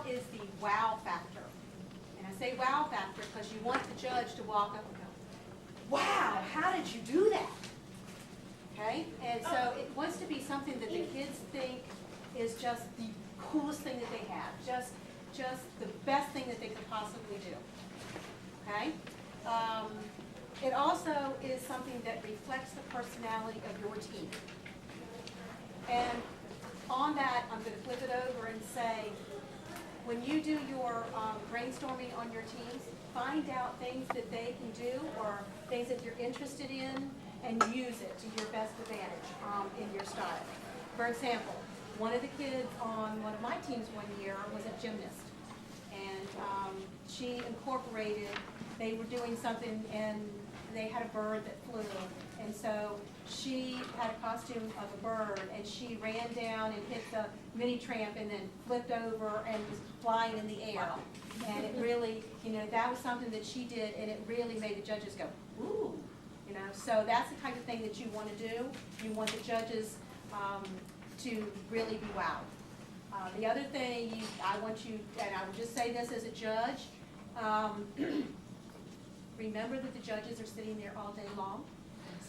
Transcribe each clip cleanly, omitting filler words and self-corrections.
is the wow factor? And I say wow factor because you want the judge to walk up and go, wow, how did you do that? Okay? And so it wants to be something that the kids think is just the coolest thing that they have, just the best thing that they could possibly do. Okay? It also is something that reflects the personality of your team. And on that, I'm going to flip it over and say, when you do your brainstorming on your teams, find out things that they can do or things that you're interested in and use it to your best advantage in your style. For example, one of the kids on one of my teams one year was a gymnast. And she incorporated, they were doing something and they had a bird that flew. And so she had a costume of a bird and she ran down and hit the mini tramp and then flipped over and was flying in the air. And it really, that was something that she did and it really made the judges go, ooh. So that's the type of thing that you want to do. You want the judges to really be wowed. The other thing I want you, and I would just say this as a judge, remember that the judges are sitting there all day long.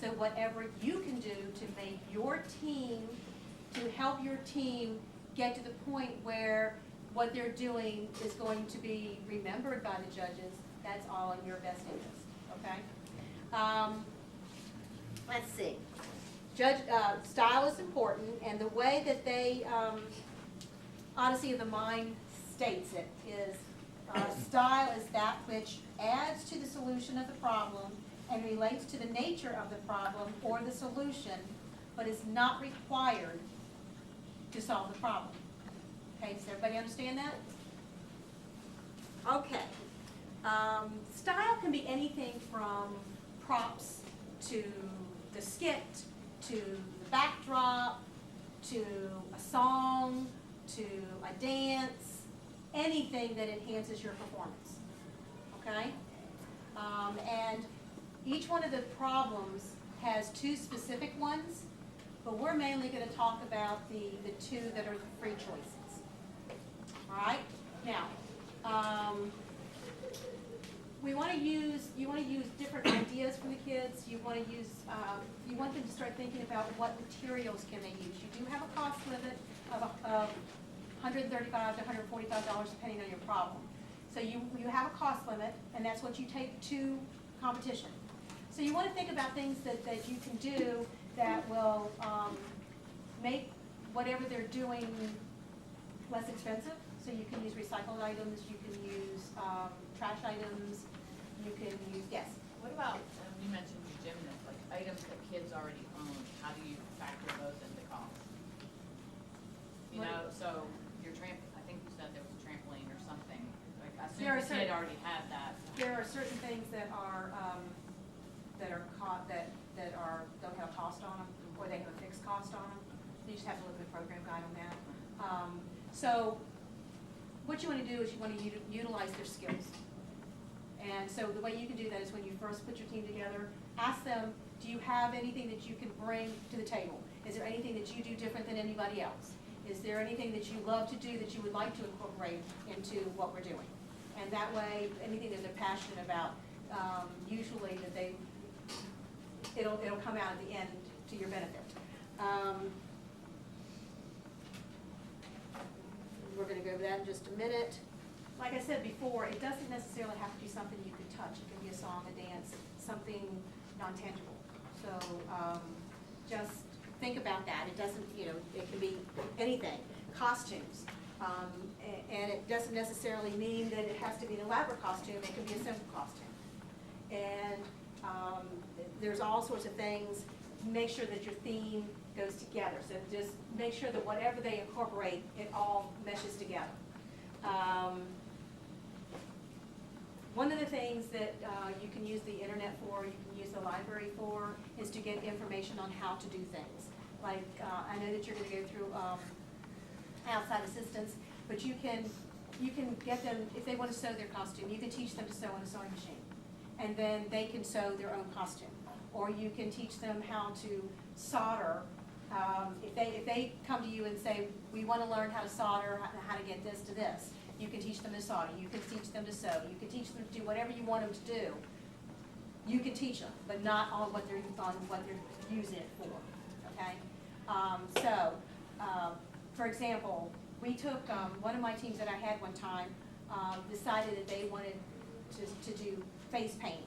So whatever you can do to make your team, to help your team get to the point where what they're doing is going to be remembered by the judges, that's all in your best interest, okay? Let's see. Style is important, and the way that they, Odyssey of the Mind states it is, style is that which adds to the solution of the problem and relates to the nature of the problem or the solution, but is not required to solve the problem. Okay, does everybody understand that? Okay. Style can be anything from props to the skit, to the backdrop, to a song, to a dance, anything that enhances your performance. Okay? And each one of the problems has two specific ones, but we're mainly going to talk about the two that are the free choices. All right? Now, you want to use different ideas from the kids. You want them to start thinking about what materials can they use. You do have a cost limit of $135 to $145 depending on your problem. So you have a cost limit, and that's what you take to competition. So you want to think about things that you can do that will make whatever they're doing less expensive. So you can use recycled items, you can use trash items, you can use, yes? What about, you mentioned gymnasts, like items that kids already own, how do you factor those into cost? So your I think you said there was a trampoline or something, like I assume the kid already had that. There are certain things that are, don't have a cost on them, or they have a fixed cost on them. You just have to look at the program guide on that. So what you want to do is you want to utilize their skills. And so the way you can do that is when you first put your team together, ask them, do you have anything that you can bring to the table? Is there anything that you do different than anybody else? Is there anything that you love to do that you would like to incorporate into what we're doing? And that way, anything that they're passionate about, usually that it'll come out at the end to your benefit. We're going to go over that in just a minute. Like I said before, it doesn't necessarily have to be something you can touch. It can be a song, a dance, something non-tangible. So just think about that. It doesn't, it can be anything. Costumes. And it doesn't necessarily mean that it has to be an elaborate costume. It can be a simple costume. And there's all sorts of things. Make sure that your theme goes together. So just make sure that whatever they incorporate, it all meshes together. One of the things that you can use the internet for, you can use the library for, is to get information on how to do things. Like, I know that you're going to go through outside assistance, but you can get them, if they want to sew their costume, you can teach them to sew on a sewing machine. And then they can sew their own costume. Or you can teach them how to solder. If they come to you and say, we want to learn how to solder, how to get this to this, You can teach them to solder, you can teach them to sew, you can teach them to do whatever you want them to do. You can teach them, but not on what they're using it for, okay? For example, we took, one of my teams that I had one time, decided that they wanted to do face painting.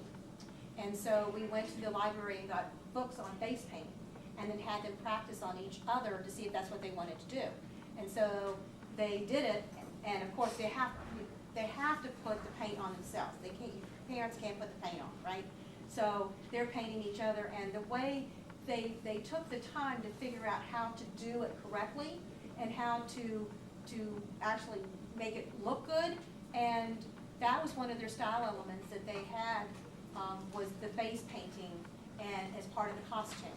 And so we went to the library and got books on face painting, and then had them practice on each other to see if that's what they wanted to do. And so they did it, and of course they have to put the paint on themselves. They can't, parents can't put the paint on, right? So they're painting each other, and the way they took the time to figure out how to do it correctly and how to actually make it look good, and that was one of their style elements that they had, was the face painting and as part of the costume.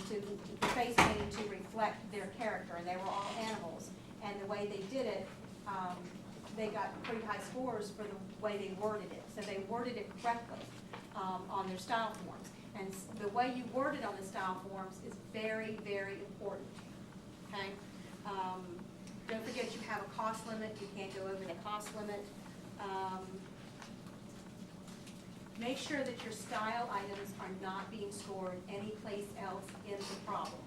The face painting to reflect their character, and they were all animals. And the way they did it, they got pretty high scores for the way they worded it. So they worded it correctly on their style forms. And the way you word it on the style forms is very, very important, okay? Don't forget you have a cost limit. You can't go over the cost limit. Make sure that your style items are not being scored anyplace else in the problem.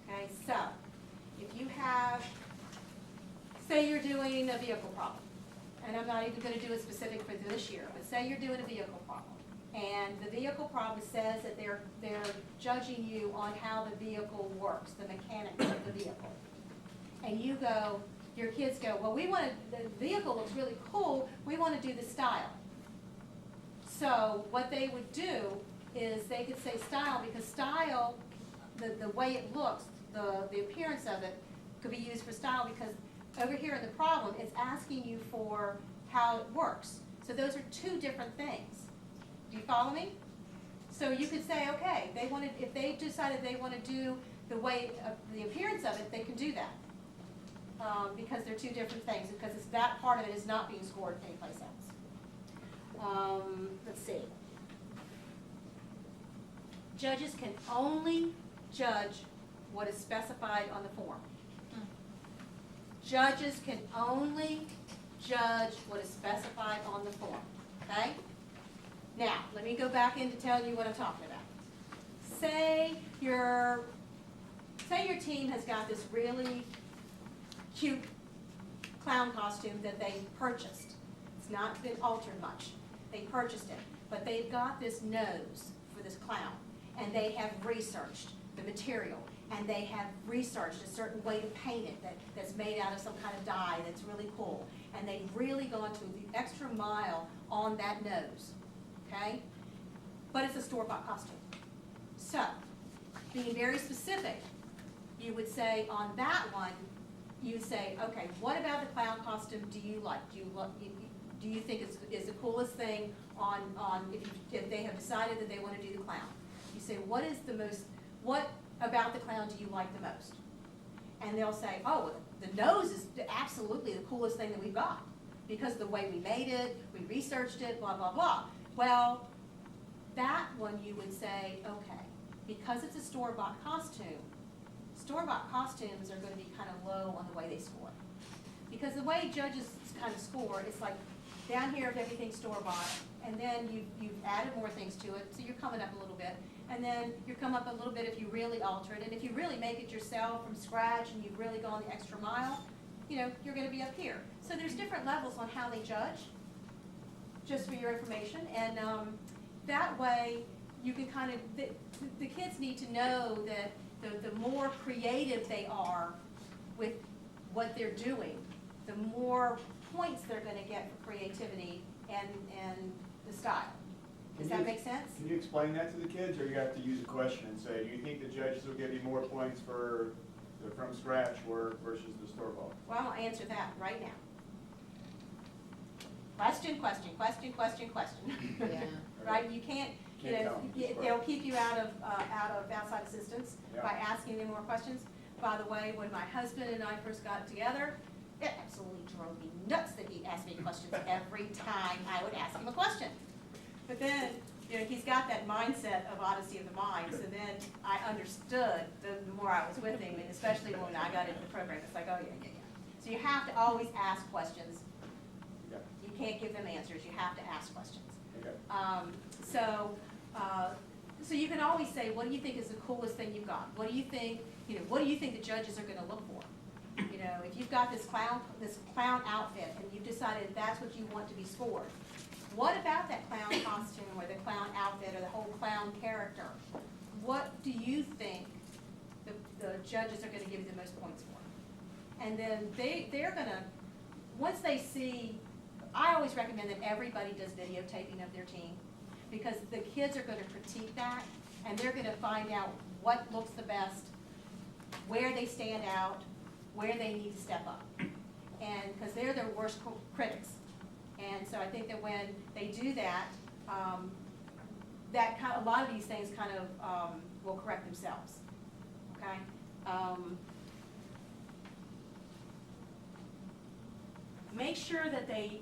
Okay, so if you have, say you're doing a vehicle problem, and I'm not even going to do it specific for this year, but say you're doing a vehicle problem, and the vehicle problem says that they're judging you on how the vehicle works, the mechanics of the vehicle. And you go, your kids go, well, the vehicle looks really cool, we want to do the style. So what they would do is they could say style, because style, the way it looks, the appearance of it could be used for style, because over here in the problem, it's asking you for how it works. So those are two different things. Do you follow me? So you could say, okay, if they decided they want to do the way, the appearance of it, they can do that. Because they're two different things, because that part of it is not being scored anyplace else. Let's see. Judges can only judge what is specified on the form. Judges can only judge what is specified on the form, okay? Now, let me go back in to tell you what I'm talking about. Say your team has got this really cute clown costume that they purchased. It's not been altered much. They purchased it, but they've got this nose for this clown, and they have researched the material, and they have researched a certain way to paint it that's made out of some kind of dye that's really cool, and they've really gone to the extra mile on that nose, okay? But it's a store-bought costume. So, being very specific, you would say on that one, you say, okay, what about the clown costume do you like? Do you think is the coolest thing on if they have decided that they want to do the clown? You say, what about the clown do you like the most? And they'll say, oh, the nose is absolutely the coolest thing that we've got, because the way we made it, we researched it, blah, blah, blah. Well, that one you would say, okay, because it's a store-bought costume, store-bought costumes are going to be kind of low on the way they score. Because the way judges kind of score, it's like down here if everything's store-bought, and then you've added more things to it, so you're coming up a little bit. And then you come up a little bit if you really alter it, and if you really make it yourself from scratch and you've really gone the extra mile, you're going to be up here. So there's different levels on how they judge, just for your information, and that way you can kind of, the kids need to know that the more creative they are with what they're doing, the more points they're going to get for creativity and the style. Does that make sense? Can you explain that to the kids, or you have to use a question and say, do you think the judges will give you more points for the from scratch work versus the store-bought? Well, I'll answer that right now. Question, question, question, question, question. Yeah. Right? You can't, they'll keep you out of outside assistance by asking them more questions. By the way, when my husband and I first got together, it absolutely drove me nuts that he asked me questions every time I would ask him a question. But then, he's got that mindset of Odyssey of the Mind, so then I understood the more I was with him, and especially when I got into the program, it's like, oh yeah, yeah, yeah. So you have to always ask questions. Okay, You can't give them answers, you have to ask questions. okay. So you can always say, what do you think is the coolest thing you've got? What do you think, what do you think the judges are gonna look for? If you've got this clown outfit and you've decided that's what you want to be scored, what about that clown costume or the clown outfit or the whole clown character? What do you think the judges are gonna give you the most points for? And then they're gonna, once they see, I always recommend that everybody does videotaping of their team, because the kids are gonna critique that, and they're gonna find out what looks the best, where they stand out, where they need to step up. And, because they're their worst critics. And so I think that when they do that, a lot of these things kind of will correct themselves, okay? Make sure that they,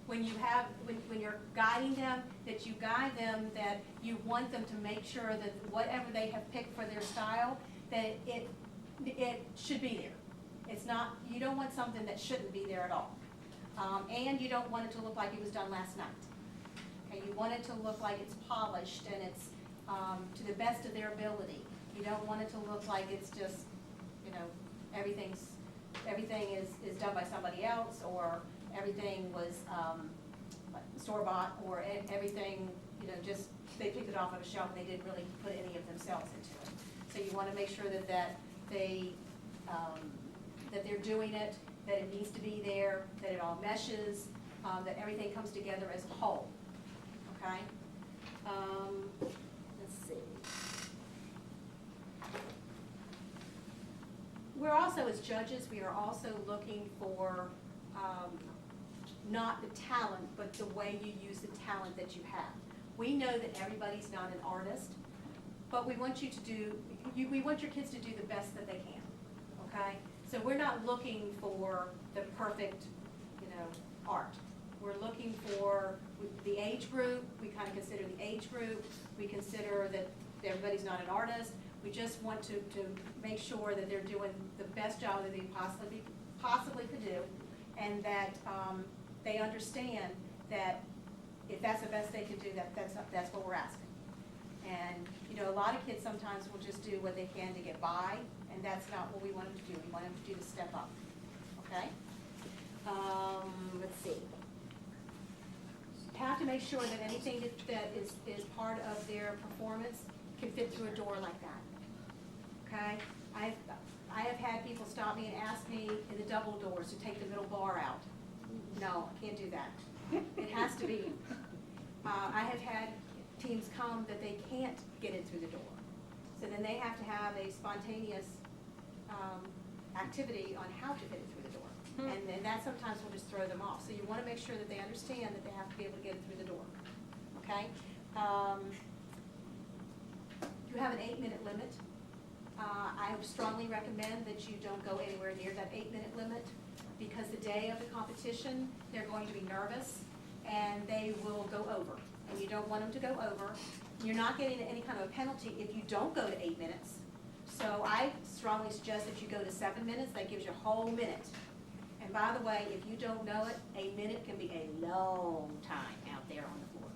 when you're guiding them, that you guide them, that you want them to make sure that whatever they have picked for their style, that it should be there. It's not, you don't want something that shouldn't be there at all. And you don't want it to look like it was done last night. Okay, you want it to look like it's polished and it's to the best of their ability. You don't want it to look like it's just, everything is done by somebody else, or everything was store-bought, or everything, just they picked it off of a shelf and they didn't really put any of themselves into it. So you want to make sure that they're doing it, that it needs to be there, that it all meshes, that everything comes together as a whole, okay? Let's see. We're also, as judges, we are also looking for not the talent, but the way you use the talent that you have. We know that everybody's not an artist, but we want we want your kids to do the best that they can, okay? So we're not looking for the perfect, art. We're looking for the age group. We kind of consider the age group. We consider that everybody's not an artist. We just want to make sure that they're doing the best job that they possibly could do, and that they understand that if that's the best they can do, that's what we're asking. And, a lot of kids sometimes will just do what they can to get by, and that's not what we want them to do. We want them to do to step up, okay? Let's see. Have to make sure that anything that is part of their performance can fit through a door like that, okay? I have had people stop me and ask me in the double doors to take the middle bar out. No, I can't do that. It has to be. I have had teams come that they can't get in through the door. So then they have to have a spontaneous activity on how to get it through the door. And then that sometimes will just throw them off. So you want to make sure that they understand that they have to be able to get it through the door, okay? You have an 8-minute limit. I strongly recommend that you don't go anywhere near that 8-minute limit, because the day of the competition, they're going to be nervous and they will go over. And you don't want them to go over. You're not getting any kind of a penalty if you don't go to 8 minutes. So I strongly suggest that you go to 7 minutes. That gives you a whole minute. And by the way, if you don't know it, a minute can be a long time out there on the floor.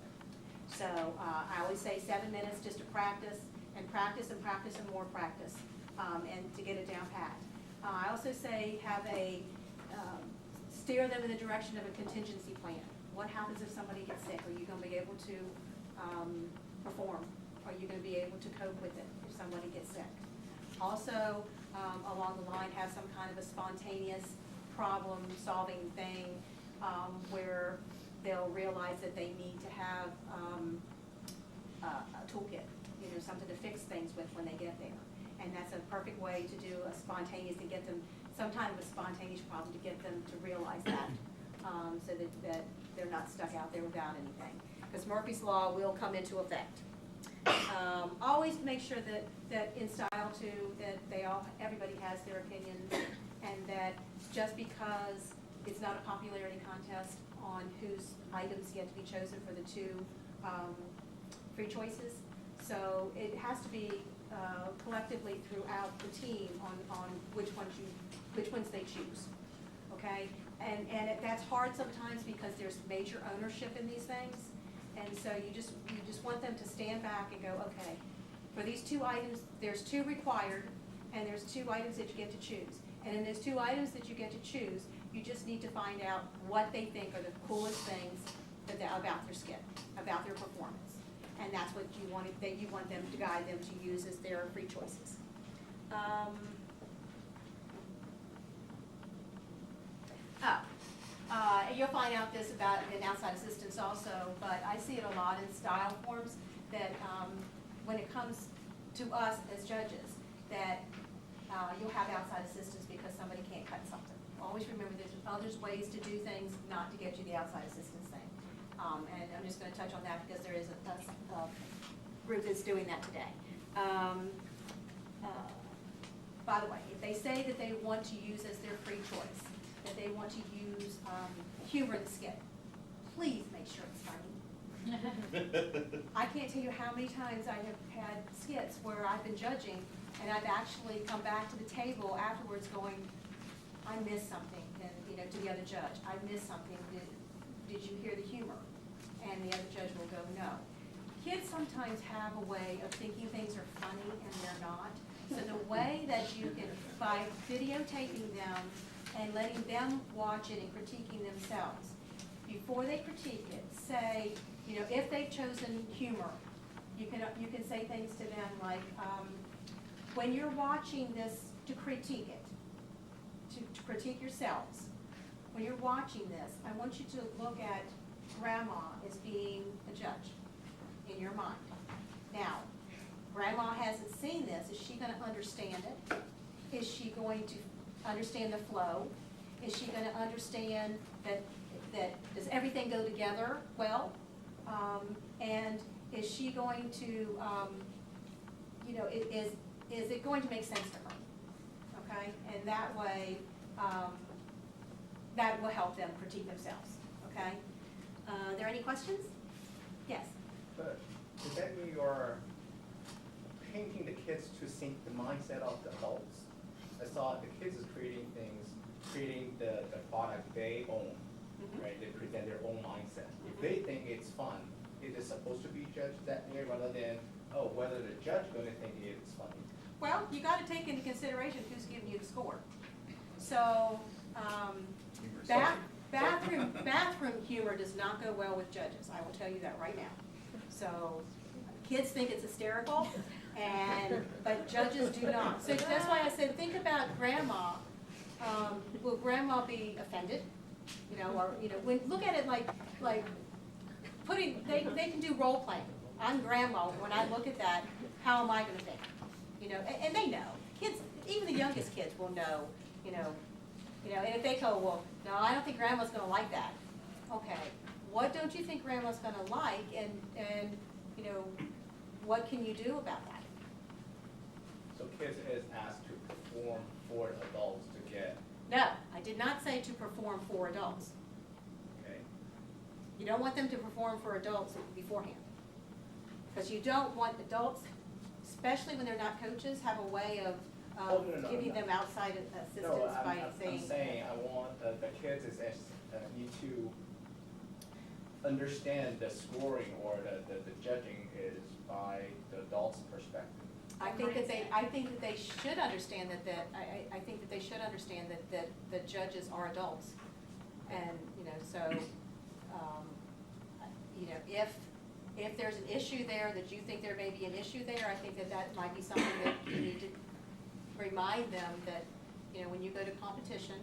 So I always say 7 minutes just to practice and practice and practice and more practice, and to get it down pat. I also say steer them in the direction of a contingency plan. What happens if somebody gets sick? Are you going to be able to perform? Are you going to be able to cope with it if somebody gets sick? Also, along the line, have some kind of a spontaneous problem-solving thing where they'll realize that they need to have a toolkit, something to fix things with when they get there. And that's a perfect way to do a spontaneous, to get them some kind of a spontaneous problem, to get them to realize that, so that they're not stuck out there without anything. Because Murphy's Law will come into effect. Always make sure that in style too, that everybody has their opinion, and that just because it's not a popularity contest on whose items get to be chosen for the 2 free choices. So it has to be collectively throughout the team on which ones you which ones they choose, okay? And that's hard sometimes because there's major ownership in these things. And so you just want them to stand back and go, okay, for these 2 items, there's 2 required, and there's 2 items that you get to choose. And in those 2 items that you get to choose, you just need to find out what they think are the coolest things about their skit, about their performance. And that's what you want them to guide them to use as their free choices. You'll find out this about an outside assistance also, but I see it a lot in style forms that when it comes to us as judges, that you'll have outside assistance because somebody can't cut something. Always remember there's ways to do things, not to get you the outside assistance thing. And I'm just going to touch on that because there is a group that's doing that today. By the way, if they say that they want to use as their free choice, that they want to use humor in the skit, please make sure it's funny. I can't tell you how many times I have had skits where I've been judging and I've actually come back to the table afterwards going, I missed something, and to the other judge, I missed something. Did you hear the humor? And the other judge will go, no. Kids sometimes have a way of thinking things are funny and they're not. So the way that you can, by videotaping them and letting them watch it and critiquing themselves, before they critique it, say, if they've chosen humor, you can say things to them like, when you're watching this to critique it, to critique yourselves, when you're watching this, I want you to look at Grandma as being a judge in your mind. Now, Grandma hasn't seen this. Is she going to understand it? Is she going to understand the flow? Is she going to understand that does everything go together well? And is she going to, is it going to make sense to her? Okay, and that way, that will help them critique themselves. Okay. Are there any questions? Yes. But does that mean you're painting the kids to think the mindset of the adults? I saw the kids is creating things, creating the product they own, right? They present their own mindset. If they think it's fun, it is supposed to be judged that way rather than, whether the judge going to think it's funny. Well, you got to take into consideration who's giving you the score. So, bathroom humor does not go well with judges. I will tell you that right now. So, kids think it's hysterical, but judges do not. So that's why I said, think about Grandma. Will Grandma be offended? Look at it like putting. They can do role playing. I'm Grandma. When I look at that, how am I going to think? And they know. Kids, even the youngest kids will know. And if they go, well, no, I don't think Grandma's going to like that. Okay, what don't you think Grandma's going to like, and what can you do about that? So kids is asked to perform for adults to get. No, I did not say to perform for adults. Okay. You don't want them to perform for adults beforehand. Because you don't want adults, especially when they're not coaches, have a way of giving them outside assistance by saying. I'm saying I want the kids need to understand the scoring or the judging is by the adult's perspective. I think that they should understand that I think that they should understand that the judges are adults, and if there's an issue there that you think there may be an issue there, I think that might be something that you need to remind them that when you go to competition,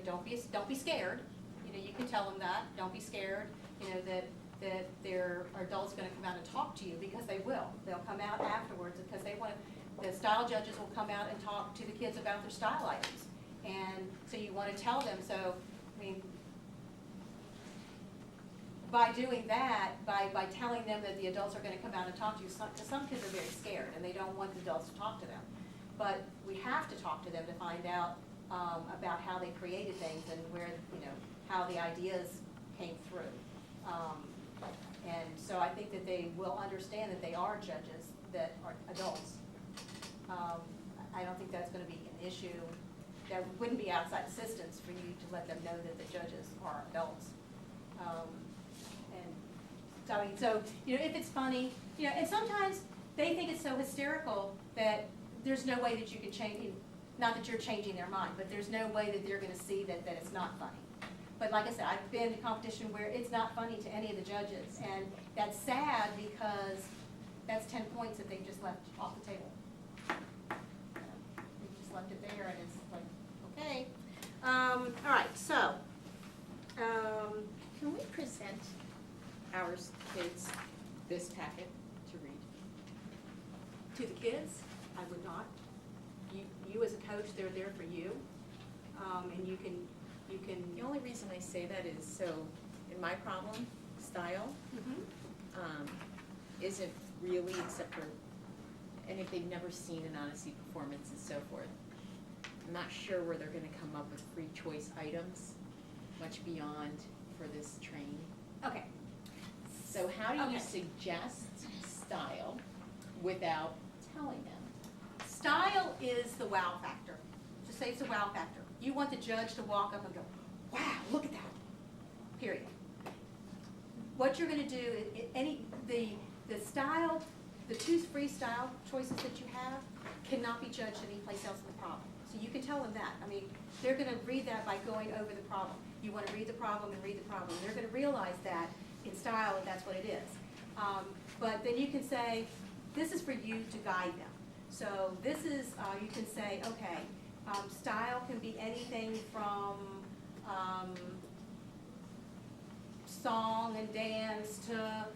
don't be scared. You can tell them that, don't be scared. That there are adults going to come out and talk to you, because they will. They'll come out afterwards because they want to. The style judges will come out and talk to the kids about their style items, and so you want to tell them. So, by doing that, by telling them that the adults are going to come out and talk to you, some kids are very scared and they don't want the adults to talk to them. But we have to talk to them to find out about how they created things and where how the ideas came through. And so I think that they will understand that they are judges that are adults. I don't think that's going to be an issue there wouldn't be outside assistance for you to let them know that the judges are adults. And so, I mean, so, you know, if it's funny, you know, and sometimes they think it's so hysterical that there's no way that you can change, not that you're changing their mind, but there's no way that they're gonna see that it's not funny. But like I said, I've been in a competition where it's not funny to any of the judges, and that's sad because that's 10 points that they just left off the table. They just left it there, and it's like, okay. All right, so, Can we present our kids this packet to read? to the kids, I would not. You as a coach, they're there for you, and you can. The only reason I say that is so, in my problem, style Mhm. isn't really except for, and if they've never seen an Odyssey performance and so forth, I'm not sure where they're gonna come up with free choice items, much beyond for this training. Okay. So how do you Okay. suggest style without telling them? Style is the wow factor. Just say it's a wow factor. You want the judge to walk up and go, wow, look at that, period. What you're gonna do, the style, the two freestyle choices that you have cannot be judged any place else in the problem. So you can tell them that. I mean, they're gonna read that by going over the problem. You wanna read the problem and read the problem. They're gonna realize that in style, and that's what it is. But then you can say, this is for you to guide them. So this is, you can say, okay, style can be anything from song and dance to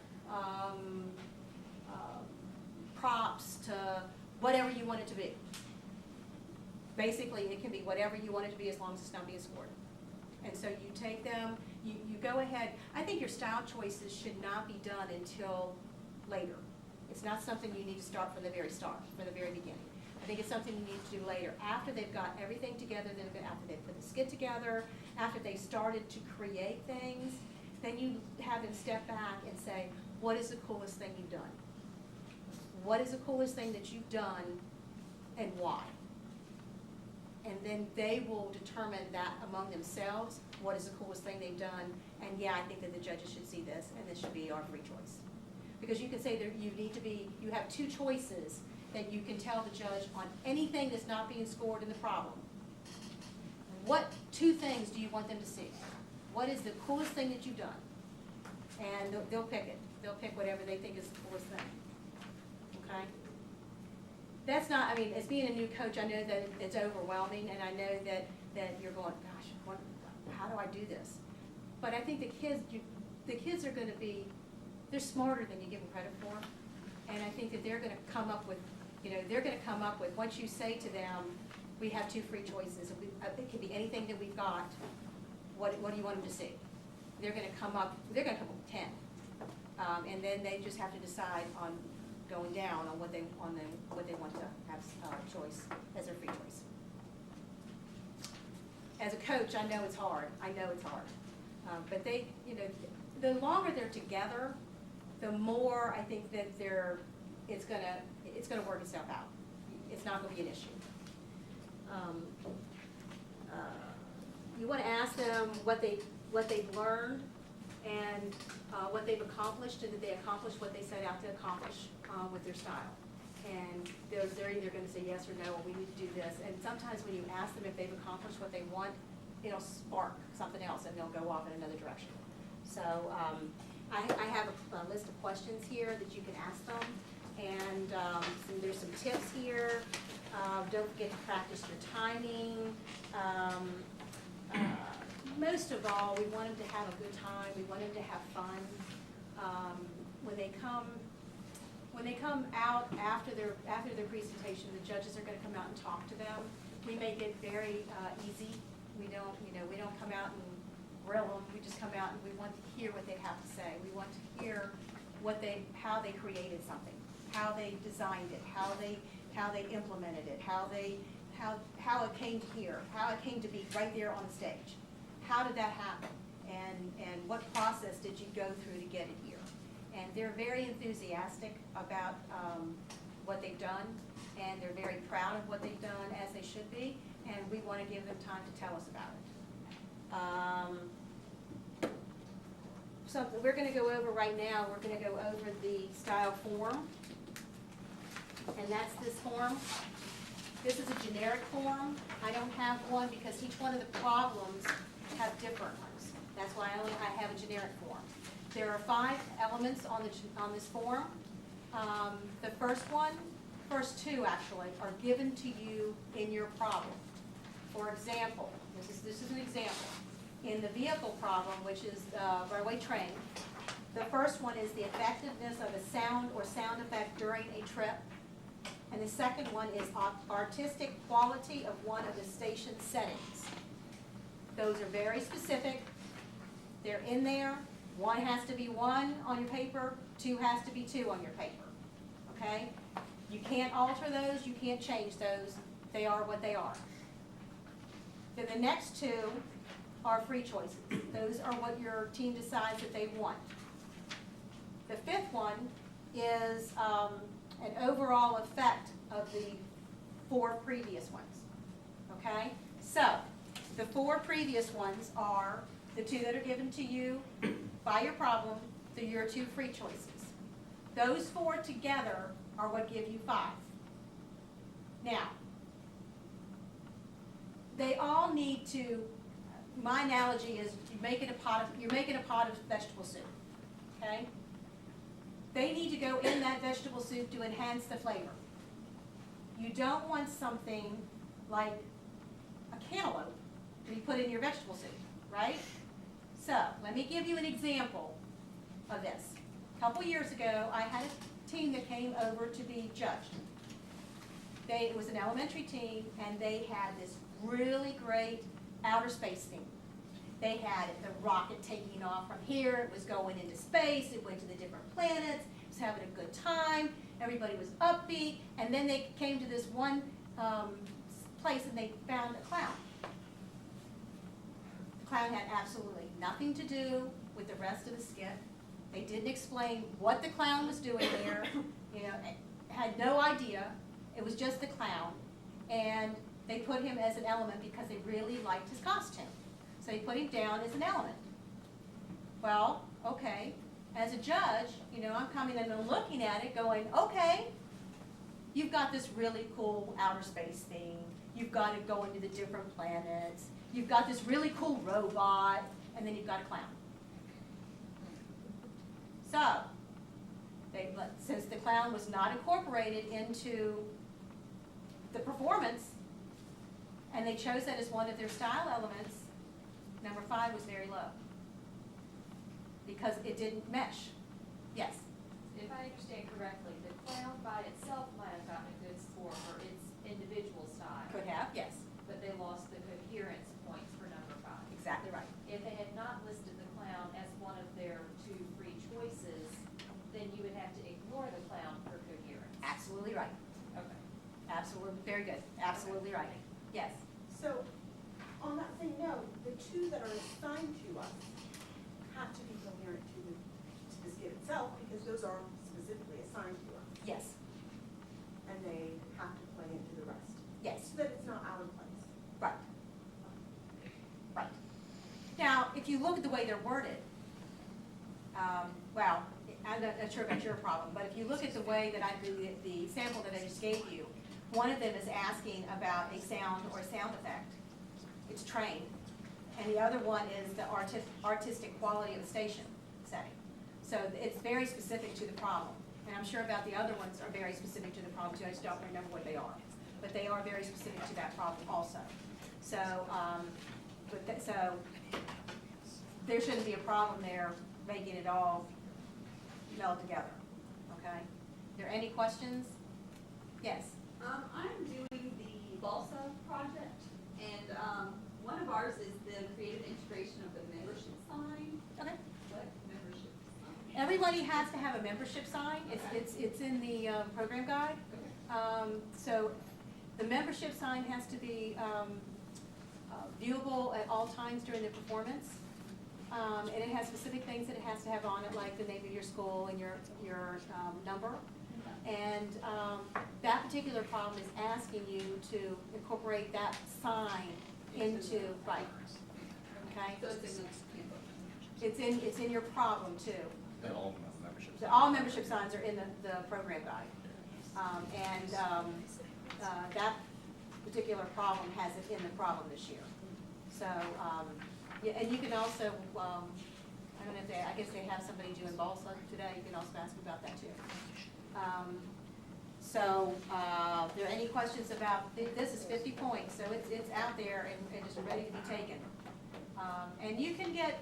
props to whatever you want it to be. Basically, it can be whatever you want it to be as long as it's not being scored. And so you take them, you go ahead. I think your style choices should not be done until later. It's not something you need to start from the very start, from the very beginning. I think it's something you need to do later, after they've got everything together, then after they've put the skit together, after they started to create things, then you have them step back and say, what is the coolest thing you've done? What is the coolest thing that you've done and why? And then they will determine that among themselves, what is the coolest thing they've done, and yeah, I think that the judges should see this, and this should be our free choice. Because you can say that you have two choices that you can tell the judge on anything that's not being scored in the problem. What two things do you want them to see? What is the coolest thing that you've done? And they'll pick it. They'll pick whatever they think is the coolest thing. Okay? That's not, I mean, as being a new coach, I know that it's overwhelming, and I know that you're going, gosh, how do I do this? But I think the kids are gonna be, they're smarter than you give them credit for. And I think that they're gonna come up with, once you say to them, we have two free choices, it can be anything that we've got, what do you want them to see? They're gonna come up with 10. And then they just have to decide on going down on what they want to have choice as their free choice. As a coach, I know it's hard. But they, the longer they're together, the more I think that it's gonna work itself out. It's not gonna be an issue. You want to ask them what they've learned and what they've accomplished, and that they accomplished what they set out to accomplish with their style. And they're either going to say yes or no, or we need to do this. And sometimes when you ask them if they've accomplished what they want, it'll spark something else, and they'll go off in another direction. So I have a list of questions here that you can ask them, and there's some tips here. Don't forget to practice your timing. Most of all, we want them to have a good time. We want them to have fun. When they come out after their presentation, the judges are going to come out and talk to them. We make it very easy. We don't come out and grill them. We just come out and we want to hear what they have to say. We want to hear how they created something, how they designed it, how they implemented it, how it came to here, how it came to be right there on the stage. How did that happen? And what process did you go through to get it here? And they're very enthusiastic about what they've done, and they're very proud of what they've done, as they should be. and we want to give them time to tell us about it. Something we're going to go over right now, we're going to go over the style form, and that's this form. This is a generic form. I don't have one because each one of the problems have different ones. That's why I have a generic form. There are 5 elements on this form. The first two actually, are given to you in your problem. For example, this is an example. In the vehicle problem, which is runaway train, the first one is the effectiveness of a sound or sound effect during a trip. And the second one is artistic quality of one of the station settings. Those are very specific. They're in there. 1 has to be 1 on your paper, 2 has to be 2 on your paper, okay? You can't alter those, you can't change those. They are what they are. Then the next 2 are free choices. Those are what your team decides that they want. The 5th one is an overall effect of the 4 previous ones, okay? So, the 4 previous ones are the 2 that are given to you by your problem, your 2 free choices. Those 4 together are what give you 5. Now, they all need to, my analogy is you're making a pot of vegetable soup, okay? They need to go in that vegetable soup to enhance the flavor. You don't want something like a cantaloupe to be put in your vegetable soup, right? So, let me give you an example of this. A couple years ago, I had a team that came over to be judged. It was an elementary team, and they had this really great outer space theme. They had the rocket taking off from here, it was going into space, it went to the different planets, it was having a good time, everybody was upbeat, and then they came to this one place and they found a clown. The clown had absolutely nothing to do with the rest of the skit. They didn't explain what the clown was doing there, had no idea. It was just the clown, and they put him as an element because they really liked his costume. So they put him down as an element. Well, okay, as a judge, I'm coming in and looking at it going, okay, you've got this really cool outer space thing, you've got it going to the different planets, you've got this really cool robot, and then you've got a clown. So, since the clown was not incorporated into the performance, and they chose that as one of their style elements, number 5 was very low because it didn't mesh. Yes? If I understand correctly, the clown by itself might have gotten a good score for its individual style. Could have, yes. But they lost the coherence points for number 5. Exactly right. If they had not listed the clown as one of their 2 free choices, then you would have to ignore the clown for coherence. Absolutely right. Okay. Absolutely, very good. Absolutely right. Yes. So, on that same note, the 2 that are assigned to us have to be coherent to the skit itself, because those are specifically assigned to us, Yes. and they have to play into the rest, Yes. so that it's not out of place. Right. Right. Now, if you look at the way they're worded, well, I'm not sure about your problem, but if you look at the way that the sample that I just gave you, one of them is asking about a sound or sound effect. It's trained. And the other one is the artistic quality of the station setting. So it's very specific to the problem. And I'm sure about the other ones are very specific to the problem too. I just don't remember what they are. But they are very specific to that problem also. So, so there shouldn't be a problem there making it all meld together. Okay? Are there any questions? Yes? I'm doing the Balsa project, and one of ours is the creative integration of the membership sign. Okay. What membership sign? Everybody has to have a membership sign. It's in the program guide. So the membership sign has to be viewable at all times during the performance. And it has specific things that it has to have on it, like the name of your school and your number. And that particular problem is asking you to incorporate that sign into, right, okay? So it's in the handbook. It's in your problem too. And all memberships. All membership signs are in the program guide. That particular problem has it in the problem this year. So, yeah, and you can also, I don't know if I guess they have somebody doing balsa today, you can also ask about that too. Are there any questions about, this is 50 points, so it's out there and it's ready to be taken. And you can get,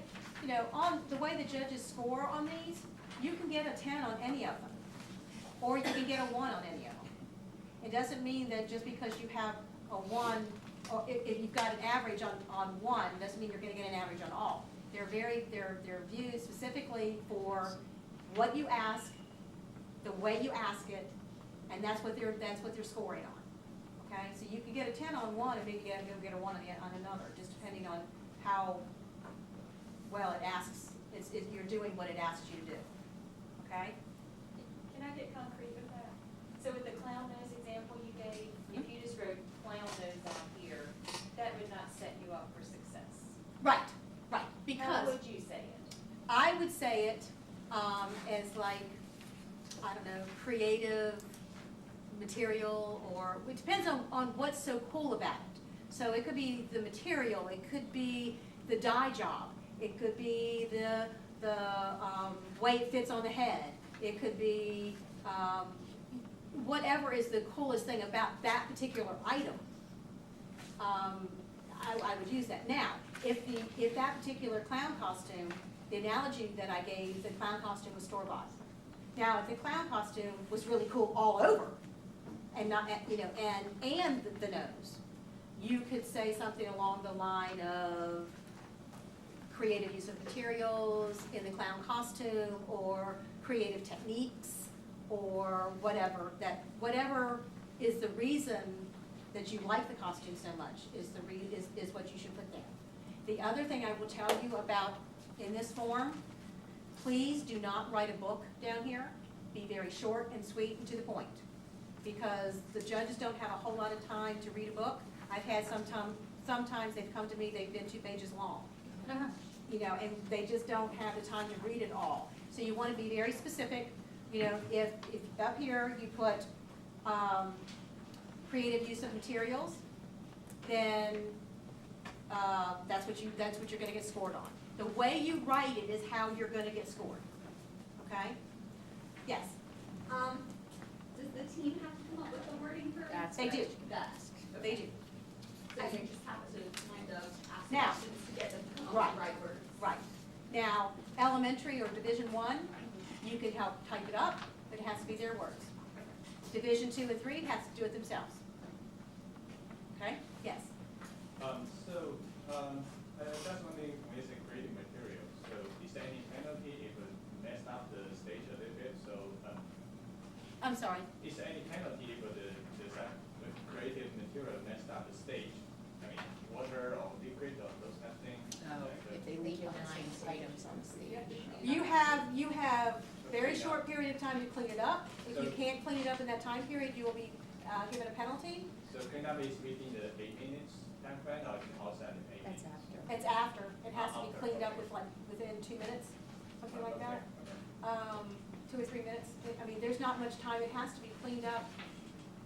on the way the judges score on these, you can get a 10 on any of them, or you can get a 1 on any of them. It doesn't mean that just because you have a 1, or if you've got an average on 1, doesn't mean you're gonna get an average on all. They're viewed specifically for what you ask, the way you ask it, and that's what they're scoring on. Okay, so you can get a 10 on one and maybe get a 1 on another, just depending on how well it asks, you're doing what it asks you to do. Okay? Can I get concrete with that? So with the clown nose example you gave, if you just wrote clown nose on here, that would not set you up for success. Right. How Because would you say it? I would say it as like, I don't know, creative material, or it depends on what's so cool about it. So it could be the material, it could be the dye job, it could be the way it fits on the head, it could be whatever is the coolest thing about that particular item. I would use that. Now, if that particular clown costume, the analogy that I gave, the clown costume was store-bought. Now, if the clown costume was really cool all over, and not, and the nose, you could say something along the line of creative use of materials in the clown costume, or creative techniques, or whatever is the reason that you like the costume so much is what you should put there. The other thing I will tell you about in this form, please do not write a book down here. Be very short and sweet and to the point, because the judges don't have a whole lot of time to read a book. I've had sometimes they've come to me, they've been 2 pages long. And they just don't have the time to read it all. So you want to be very specific. If up here you put creative use of materials, then that's what you're going to get scored on. The way you write it is how you're going to get scored. Okay? Yes. Does the team have to come up with the wording for? That's They what I do. was gonna ask. They do. So you just have to kind of ask Now. questions to get them to come up Right. with the right words. Right. Now, elementary or Division 1, you can help type it up, but it has to be their words. Division 2 and 3 has to do it themselves. Okay? Yes. Just wondering, when you say creating materials, so is there any penalty if it messed up the stage a little bit? So, I'm sorry. is there any penalty if the creative material messed up the stage? I mean, water or liquid or those kind of things? If they leave behind items on the stage. You have very short period of time to clean it up. If you can't clean it up in that time period, you will be given a penalty. So cleanup is within the 8 minutes time frame or outside the 8 minutes? That's after. It's after. It has to be After, cleaned up okay. within 2 minutes, something like Okay, that. 2 or 3 minutes. I mean, there's not much time. It has to be cleaned up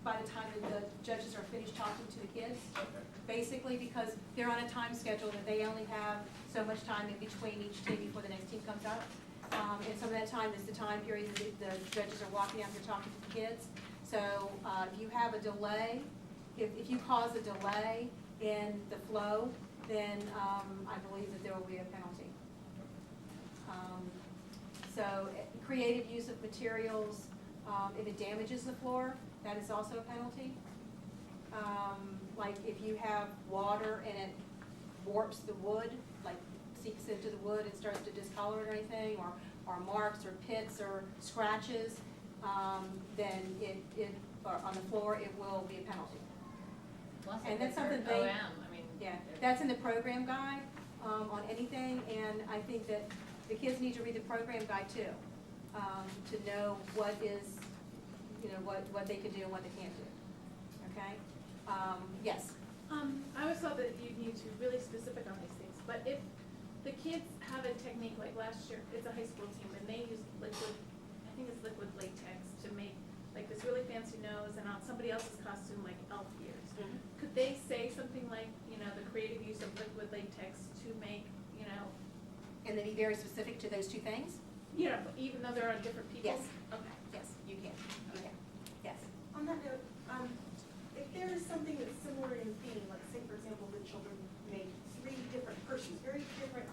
by the time that the judges are finished talking to the kids. Okay. Basically, because they're on a time schedule that they only have so much time in between each team before the next team comes up. And some of that time is the time period that the judges are walking out there talking to the kids. So if you have a delay, if you cause a delay in the flow, then I believe that there will be a penalty. So creative use of materials, if it damages the floor, that is also a penalty. Like if you have water and it warps the wood, like seeps into the wood and starts to discolor it or anything, or marks or pits or scratches, then or on the floor, it will be a penalty. Plus, And if that's it's for something they- OM, I mean. Yeah, if- that's in the program guide, on anything, and I think that the kids need to read the program guide too, to know what you know, what they can do and what they can't do, okay? Yes, I always thought that you need to be really specific on these things, but if the kids have a technique, like last year, it's a high school team, and they use liquid, I think it's liquid latex to make like this really fancy nose, and on somebody else's costume, like elf ears. Mhm. Could they say something like, you know, the creative use of liquid latex to make, you know, and then be very specific to those two things? even though they're on different people? Yes. Okay. Yes, you can, yes. On that note, if there is something that's similar in theme, like say for example, the children made 3 different Hershey's, very different,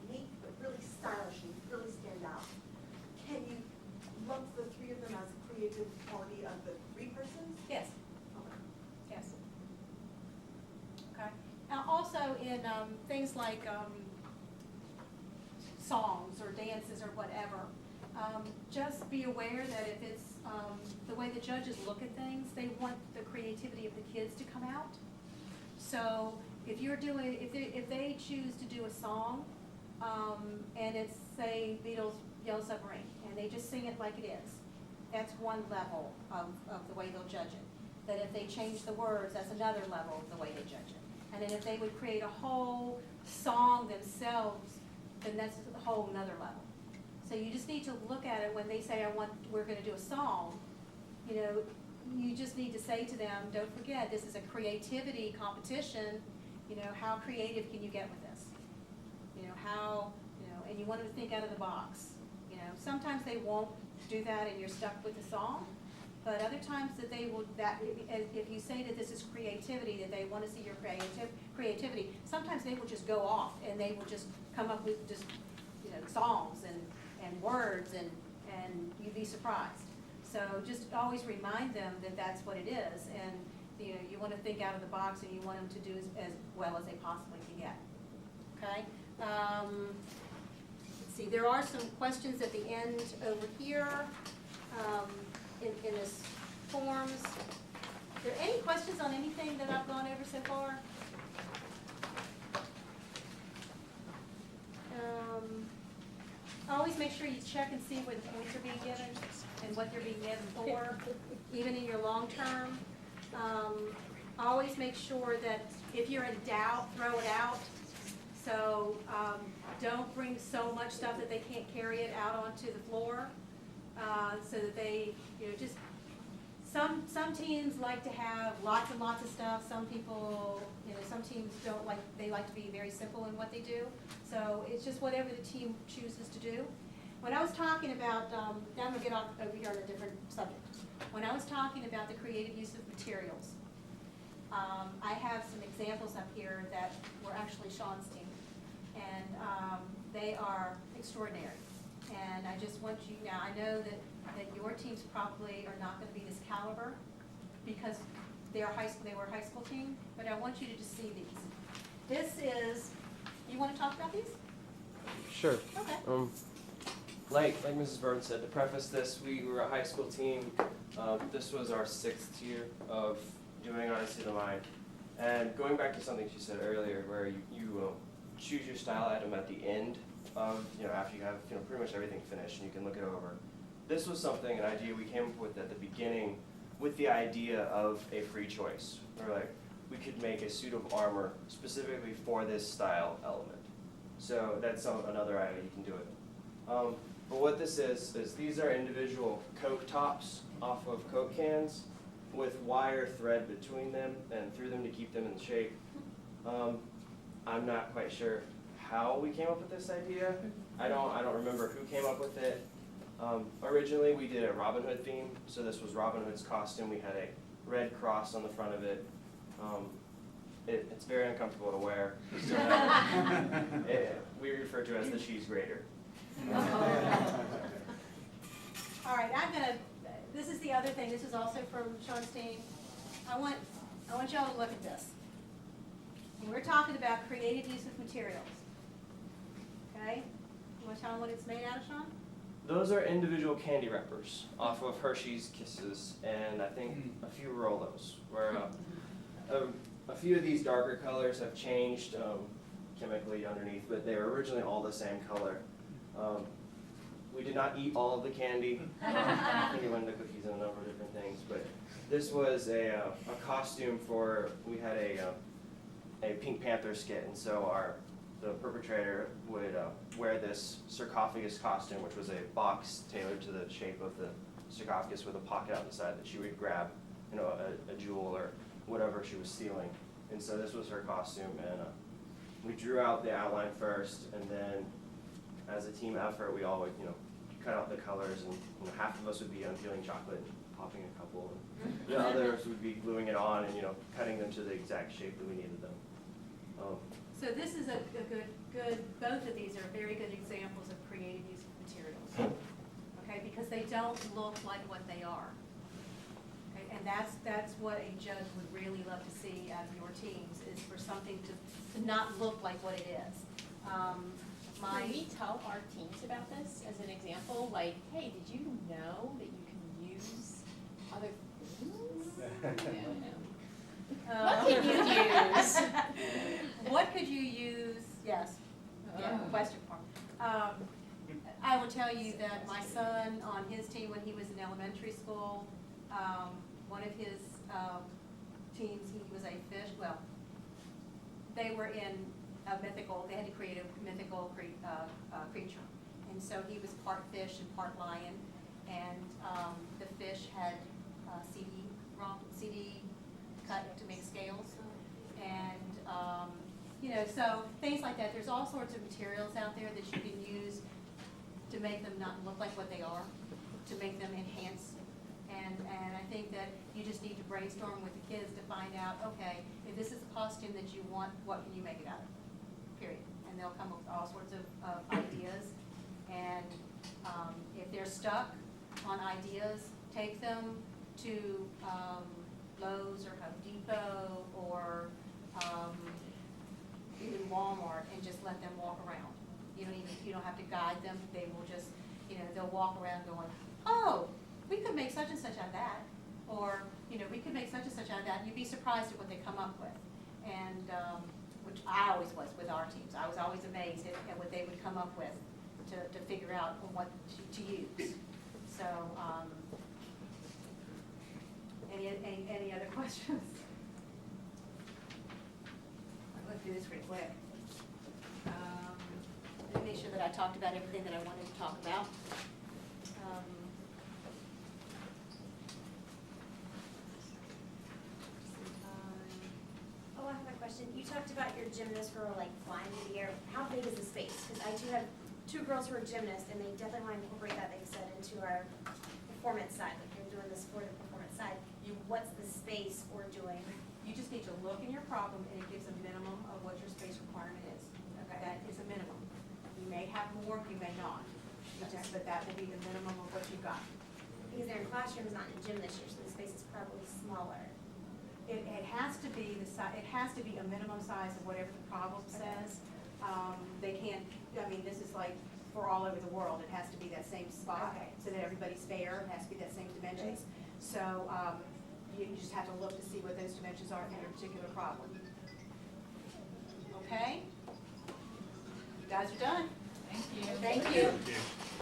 unique, but really stylish and really stand out. Can you lump the 3 of them as creative quality of the 3 persons? Yes, Okay. yes. Okay. Now, also in things like songs or dances or whatever, just be aware that if it's the way the judges look at things, they want the creativity of the kids to come out. So if you're doing, if they choose to do a song, and it's, say, Beatles' Yellow Submarine, and they just sing it like it is, that's one level of the way they'll judge it. That if they change the words, that's another level of the way they judge it. And then if they would create a whole song themselves, then that's a whole nother level. So you just need to look at it when they say, we're gonna do a song, you know, you just need to say to them, don't forget, this is a creativity competition, you know, how creative can you get with this? You know, and you want them to think out of the box. You know, sometimes they won't do that and you're stuck with the song, but other times that they will, if you say that this is creativity, that they want to see your creativity, sometimes they will just go off and they will just come up with just, you know, songs and words and you'd be surprised. So just always remind them that that's what it is, and you know, you want to think out of the box and you want them to do as well as they possibly can get. Okay? Let's see, there are some questions at the end over here in this forms. Are there any questions on anything that I've gone over so far? Always make sure you check and see where the points are being given and what they're being given for, even in your long term. Always make sure that if you're in doubt, throw it out. So don't bring so much stuff that they can't carry it out onto the floor, so that they, you know, just, some teams like to have lots and lots of stuff. Some people, you know, some teams don't like, they like to be very simple in what they do. So it's just whatever the team chooses to do. When I was talking about, now I'm gonna get off over here on a different subject. When I was talking about the creative use of materials, I have some examples up here that were actually Sean's team, and they are extraordinary. And I just want you, now I know that your teams probably are not going to be this caliber because they were a high school team, but I want you to just see these. This is, you want to talk about these? Sure. Okay. Like Mrs. Burns said, to preface this, we were a high school team. This was our 6th year of doing Odyssey of the Mind. And going back to something she said earlier, where you choose your style item at the end of, you know, after you have, you know, pretty much everything finished and you can look it over. This was something, an idea we came up with at the beginning with the idea of a free choice. We're like, we could make a suit of armor specifically for this style element. So that's another idea, you can do it. But what this is these are individual Coke tops off of Coke cans with wire thread between them and through them to keep them in shape. I'm not quite sure how we came up with this idea. I don't remember who came up with it. Originally we did a Robin Hood theme, so this was Robin Hood's costume. We had a red cross on the front of it. It's very uncomfortable to wear. So, we refer to it as the cheese grater. All right, this is the other thing, this is also from Sean's team. I want y'all to look at this. And we're talking about creative use of materials. Okay? You want to tell them what it's made out of, Sean? Those are individual candy wrappers off of Hershey's Kisses and I think a few Rolos, where a few of these darker colors have changed chemically underneath, but they were originally all the same color. We did not eat all of the candy. I think it went into cookies and a number of different things. But this was a costume for, we had a Pink Panther skit, and so the perpetrator would wear this sarcophagus costume, which was a box tailored to the shape of the sarcophagus with a pocket out the side that she would grab, you know, a jewel or whatever she was stealing. And so this was her costume, and we drew out the outline first, and then as a team effort, we all would, you know, cut out the colors, and you know, half of us would be unpeeling chocolate and popping a couple, and the others would be gluing it on and, you know, cutting them to the exact shape that we needed them. So this is a good, both of these are very good examples of creative use of materials, okay? Because they don't look like what they are. Okay? And that's what a judge would really love to see out of your teams, is for something to not look like what it is. Can we tell our teams about this as an example? Like, hey, did you know that you can use other things? What can you use? What could you use, yes, yeah, question mark. I will tell you that my son, on his team, when he was in elementary school, one of his teams, he was a fish, well, they were in a mythical, they had to create a mythical creature. And so he was part fish and part lion, and the fish had CD cut to make scales. And, you know, so things like that. There's all sorts of materials out there that you can use to make them not look like what they are, to make them enhance. And I think that you just need to brainstorm with the kids to find out, okay, if this is a costume that you want, what can you make it out of? Period. And they'll come up with all sorts of ideas. And if they're stuck on ideas, take them to Lowe's or Home Depot or even Walmart, and just let them walk around. You don't have to guide them. They will just, you know, they'll walk around going, oh, we could make such and such out of that, or you know, we could make such and such out of that. And you'd be surprised at what they come up with. And which I always was with our teams. I was always amazed at what they would come up with to figure out what to use. So, any other questions? I'm going to do this pretty quick. Let me make sure that I talked about everything that I wanted to talk about. Oh, I have a question. You talked about your gymnast girl like flying in the air. How big is the space? Because I do have 2 girls who are gymnasts, and they definitely want to incorporate that, they said, into our performance side. Like you're doing this for the performance side. What's the space for doing? You just need to look in your problem, and it gives a minimum of what your space requirement is. Okay. That is a minimum. You may have more, you may not. But that will be the minimum of what you've got. Because they're in classrooms, not in gym this year, so the space is probably smaller. It has to be it has to be a minimum size of whatever the problem says. They can't, I mean, this is like for all over the world. It has to be that same spot, so that everybody's fair. It has to be that same dimensions. So you just have to look to see what those dimensions are in a particular problem. Okay? You guys are done. Thank you. Thank you.